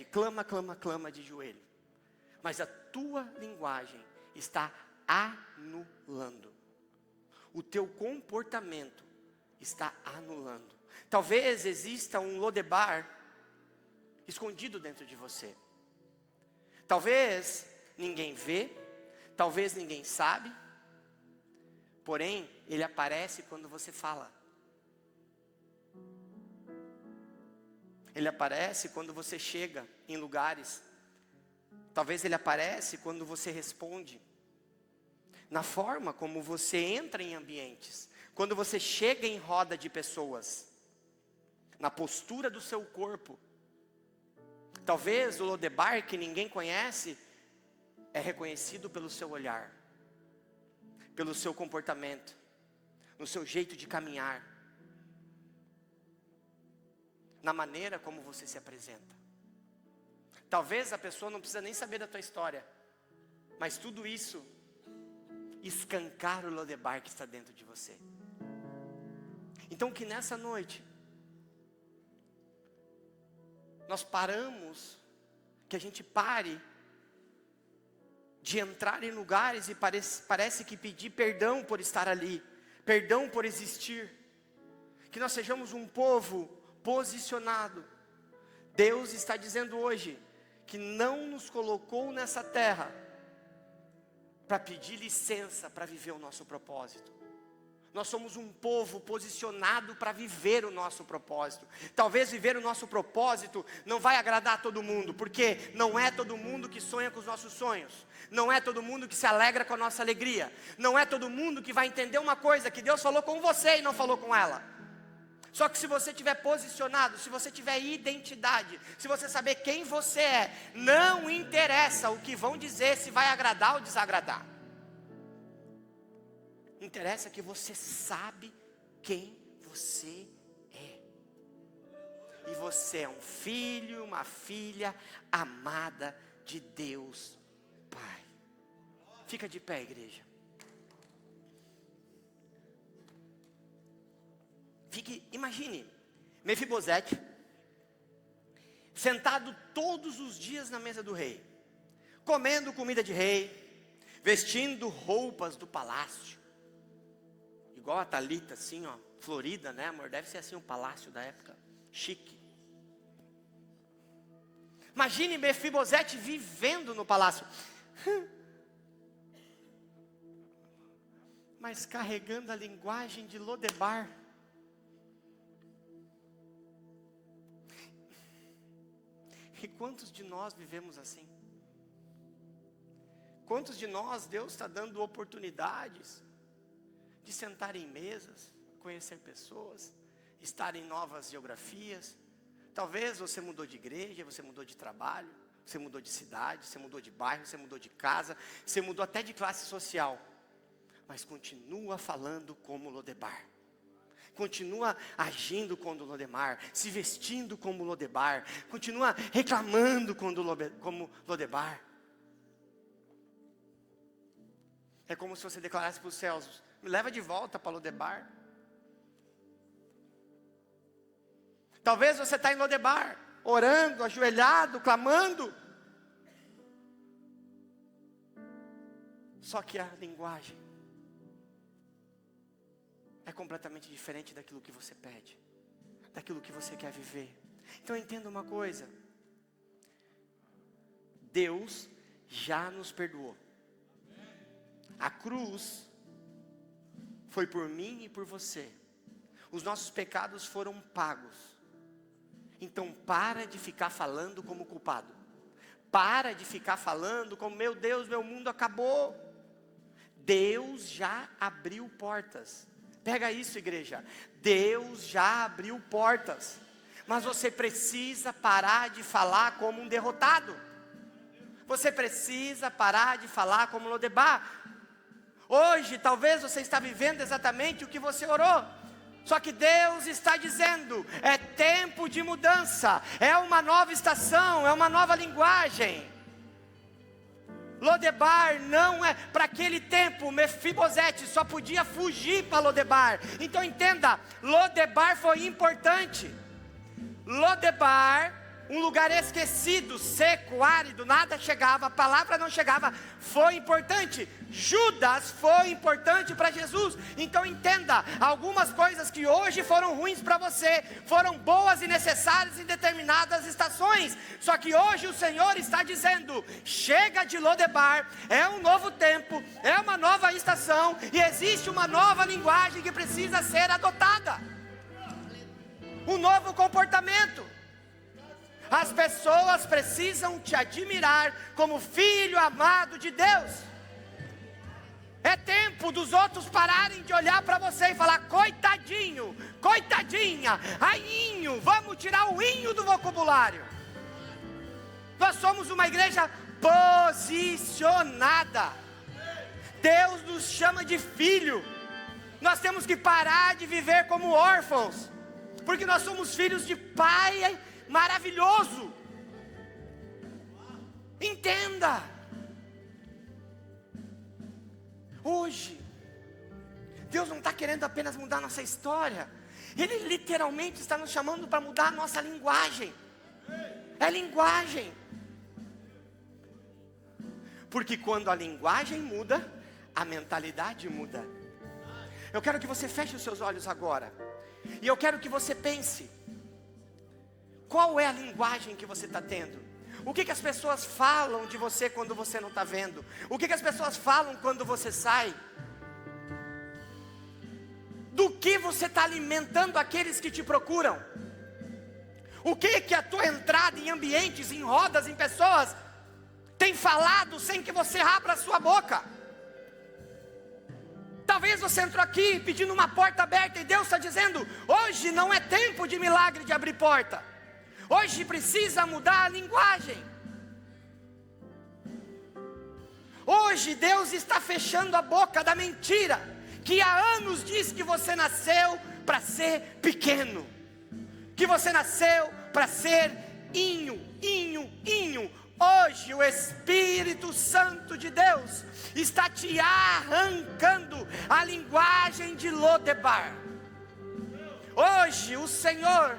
clama, clama, clama de joelho. Mas a tua linguagem está anulando. O teu comportamento está anulando. Talvez exista um Lodebar escondido dentro de você. Talvez ninguém vê, talvez ninguém sabe. Porém, ele aparece quando você fala. Ele aparece quando você chega em lugares. Talvez ele aparece quando você responde. Na forma como você entra em ambientes. Quando você chega em roda de pessoas. Na postura do seu corpo. Talvez o Lodebar que ninguém conhece é reconhecido pelo seu olhar, pelo seu comportamento, no seu jeito de caminhar, na maneira como você se apresenta. Talvez a pessoa não precisa nem saber da tua história, mas tudo isso escancara o Lodebar que está dentro de você. Então que nessa noite nós que a gente pare de entrar em lugares e parece que pedir perdão por estar ali, perdão por existir, que nós sejamos um povo posicionado. Deus está dizendo hoje que não nos colocou nessa terra para pedir licença para viver o nosso propósito. Nós somos um povo posicionado para viver o nosso propósito. Talvez viver o nosso propósito não vai agradar a todo mundo, porque não é todo mundo que sonha com os nossos sonhos. Não é todo mundo que se alegra com a nossa alegria. Não é todo mundo que vai entender uma coisa que Deus falou com você e não falou com ela. Só que se você estiver posicionado, se você tiver identidade, se você saber quem você é, não interessa o que vão dizer, se vai agradar ou desagradar. Interessa que você sabe quem você é. E você é um filho, uma filha amada de Deus Pai. Fica de pé, igreja. Imagine, Mefibosete, sentado todos os dias na mesa do rei, comendo comida de rei, vestindo roupas do palácio. Igual a Thalita, assim, ó, florida, né, amor? Deve ser assim o palácio da época, chique. Imagine Mefibosete vivendo no palácio, mas carregando a linguagem de Lodebar. E quantos de nós vivemos assim? Quantos de nós Deus está dando oportunidades de sentar em mesas, conhecer pessoas, estar em novas geografias? Talvez você mudou de igreja, você mudou de trabalho, você mudou de cidade, você mudou de bairro, você mudou de casa, você mudou até de classe social, mas continua falando como Lodebar. Continua agindo como Lodebar, se vestindo como Lodebar, continua reclamando como Lodebar. É como se você declarasse para os céus: me leva de volta para Lodebar. Talvez você está em Lodebar, orando, ajoelhado, clamando. Só que a linguagem é completamente diferente daquilo que você pede, daquilo que você quer viver. Então entenda uma coisa: Deus já nos perdoou. A cruz foi por mim e por você. Os nossos pecados foram pagos. Então para de ficar falando como culpado. Para de ficar falando como: meu Deus, meu mundo acabou. Deus já abriu portas. Pega isso, igreja. Deus já abriu portas. Mas você precisa parar de falar como um derrotado. Você precisa parar de falar como Lodebar. Hoje talvez você está vivendo exatamente o que você orou. Só que Deus está dizendo: é tempo de mudança, é uma nova estação, é uma nova linguagem. Lodebar não é, para aquele tempo, Mefibosete só podia fugir para Lodebar. Então entenda, Lodebar foi importante. Lodebar, um lugar esquecido, seco, árido, nada chegava, a palavra não chegava, foi importante. Judas foi importante para Jesus. Então entenda, algumas coisas que hoje foram ruins para você, foram boas e necessárias em determinadas estações. Só que hoje o Senhor está dizendo: chega de Lodebar, é um novo tempo, é uma nova estação, e existe uma nova linguagem que precisa ser adotada. Um novo comportamento. As pessoas precisam te admirar como filho amado de Deus. É tempo dos outros pararem de olhar para você e falar: coitadinho, coitadinha, ainho. Vamos tirar o inho do vocabulário. Nós somos uma igreja posicionada. Deus nos chama de filho. Nós temos que parar de viver como órfãos, porque nós somos filhos de Pai maravilhoso. Entenda. Hoje Deus não está querendo apenas mudar a nossa história, Ele literalmente está nos chamando para mudar a nossa linguagem. É linguagem. Porque quando a linguagem muda, a mentalidade muda. Eu quero que você feche os seus olhos agora, e eu quero que você pense: qual é a linguagem que você está tendo? O que as pessoas falam de você quando você não está vendo? O que as pessoas falam quando você sai? Do que você está alimentando aqueles que te procuram? O que a tua entrada em ambientes, em rodas, em pessoas tem falado sem que você abra a sua boca? Talvez você entrou aqui pedindo uma porta aberta e Deus está dizendo: hoje não é tempo de milagre de abrir porta. Hoje precisa mudar a linguagem. Hoje Deus está fechando a boca da mentira, que há anos diz que você nasceu para ser pequeno, que você nasceu para ser inho. Hoje o Espírito Santo de Deus está te arrancando a linguagem de Lodebar. Hoje o Senhor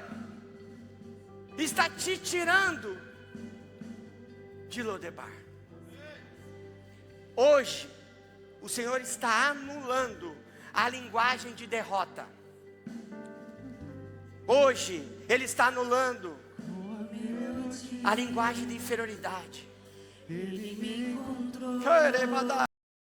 está te tirando de Lodebar. Hoje, o Senhor está anulando a linguagem de derrota. Hoje, Ele está anulando a linguagem de inferioridade. Ele me encontrou.